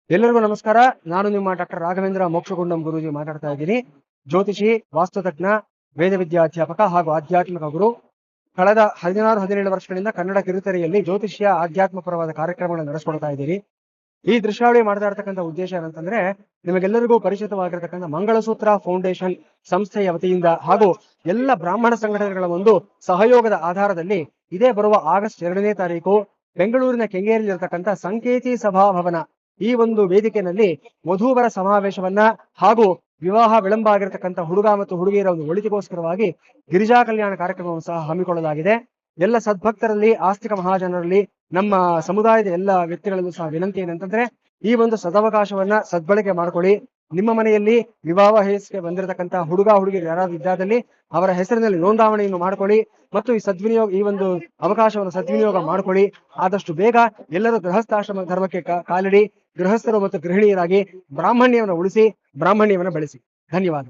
ಎಲ್ಲರಿಗೂ ನಮಸ್ಕಾರ. ನಾನು ನಿಮ್ಮ ಡಾಕ್ಟರ್ ರಾಘವೇಂದ್ರ ಮೋಕ್ಷಗುಂಡಂ ಗುರೂಜಿ ಮಾತಾಡ್ತಾ ಇದ್ದೀನಿ. ಜ್ಯೋತಿಷಿ, ವಾಸ್ತುತಜ್ಞ, ವೇದ ವಿದ್ಯಾಧ್ಯಾಪಕ ಹಾಗೂ ಆಧ್ಯಾತ್ಮಿಕ ಗುರು. ಕಳೆದ 16-17 ವರ್ಷಗಳಿಂದ ಕನ್ನಡ ಕಿರುತೆರೆಯಲ್ಲಿ ಜ್ಯೋತಿಷ್ಯ ಆಧ್ಯಾತ್ಮಪರವಾದ ಕಾರ್ಯಕ್ರಮಗಳನ್ನು ನಡೆಸ್ಕೊಡ್ತಾ ಇದ್ದೀರಿ. ಈ ದೃಶ್ಯಾವಳಿ ಮಾಡ್ತಾ ಇರ್ತಕ್ಕಂಥ ಉದ್ದೇಶ ಏನಂತಂದ್ರೆ, ನಿಮಗೆಲ್ಲರಿಗೂ ಪರಿಚಿತವಾಗಿರತಕ್ಕಂಥ ಮಂಗಳಸೂತ್ರ ಫೌಂಡೇಶನ್ ಸಂಸ್ಥೆಯ ವತಿಯಿಂದ ಹಾಗೂ ಎಲ್ಲ ಬ್ರಾಹ್ಮಣ ಸಂಘಟನೆಗಳ ಒಂದು ಸಹಯೋಗದ ಆಧಾರದಲ್ಲಿ ಇದೇ ಬರುವ ಆಗಸ್ಟ್ 2ನೇ ತಾರೀಕು ಬೆಂಗಳೂರಿನ ಕೆಂಗೇರಿಯಲ್ಲಿರತಕ್ಕಂಥ ಸಂಕೇತಿ ಸಭಾಭವನ ಈ ಒಂದು ವೇದಿಕೆಯಲ್ಲಿ ವಧೂವರ ಸಮಾವೇಶವನ್ನ ಹಾಗೂ ವಿವಾಹ ವಿಳಂಬ ಆಗಿರತಕ್ಕಂಥ ಹುಡುಗ ಮತ್ತು ಹುಡುಗಿಯರ ಒಂದು ಒಳಿತಿಗೋಸ್ಕರವಾಗಿ ಗಿರಿಜಾ ಕಲ್ಯಾಣ ಕಾರ್ಯಕ್ರಮವನ್ನು ಸಹ ಹಮ್ಮಿಕೊಳ್ಳಲಾಗಿದೆ. ಎಲ್ಲ ಸದ್ಭಕ್ತರಲ್ಲಿ, ಆಸ್ತಿಕ ಮಹಾಜನರಲ್ಲಿ, ನಮ್ಮ ಸಮುದಾಯದ ಎಲ್ಲ ವ್ಯಕ್ತಿಗಳಲ್ಲೂ ಸಹ ವಿನಂತಿ ಏನಂತಂದ್ರೆ, ಈ ಒಂದು ಸದವಕಾಶವನ್ನ ಸದ್ಬಳಕೆ ಮಾಡ್ಕೊಳ್ಳಿ. ನಿಮ್ಮ ಮನೆಯಲ್ಲಿ ವಿವಾಹ ವಯಸ್ಸಿಗೆ ಬಂದಿರತಕ್ಕಂಥ ಹುಡುಗ ಹುಡುಗಿಯರು ಯಾರಾದ್ರೂ ಇದ್ದಾದಲ್ಲಿ ಅವರ ಹೆಸರಿನಲ್ಲಿ ನೋಂದಾವಣೆಯನ್ನು ಮಾಡ್ಕೊಳ್ಳಿ ಮತ್ತು ಈ ಒಂದು ಅವಕಾಶವನ್ನು ಸದ್ವಿನಿಯೋಗ ಮಾಡ್ಕೊಳ್ಳಿ. ಆದಷ್ಟು ಬೇಗ ಎಲ್ಲರೂ ಗೃಹಸ್ಥಾಶ್ರಮ ಧರ್ಮಕ್ಕೆ ಕಾಲಿಡಿ. ಗೃಹಸ್ಥರು ಮತ್ತು ಗೃಹಿಣಿಯರಾಗಿ ಬ್ರಾಹ್ಮಣ್ಯವನ್ನು ಉಳಿಸಿ, ಬ್ರಾಹ್ಮಣ್ಯವನ್ನು ಬೆಳೆಸಿ. ಧನ್ಯವಾದ.